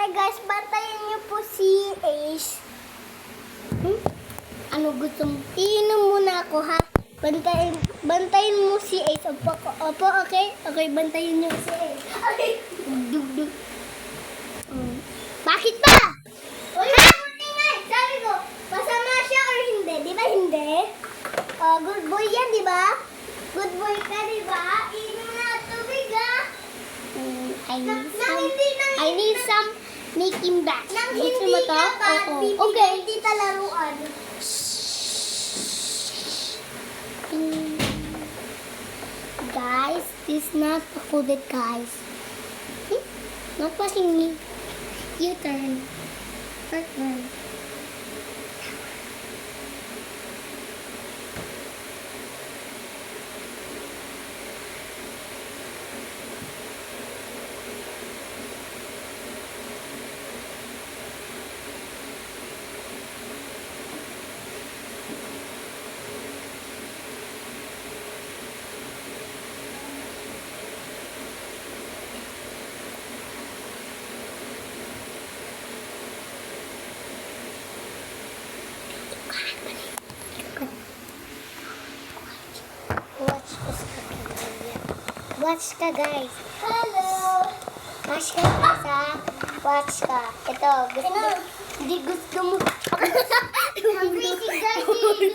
Hi guys, bantayan niyo po si Ace. Ano gusto mo? Iinom muna ako ha. Bantayin mo si Ace. Opo, okay? Okay, bantayin niyo si Ace. Okay. Dug. Bakit ba? Uy, sabi ko, pasama siya or hindi? Di ba hindi? Good boy yan, di ba? Good boy ka, di ba? Iinom na tubig ha. I need some making back. Nang hindi ka ba, okay. Hindi talaruan. Guys, this is not recorded, guys. Not watching me. You turn. Turn. Watch ka, guys. Hello! Watch ka, guys, ha? Watch ka. Ito, hindi gusto mo. Ang busy, guys.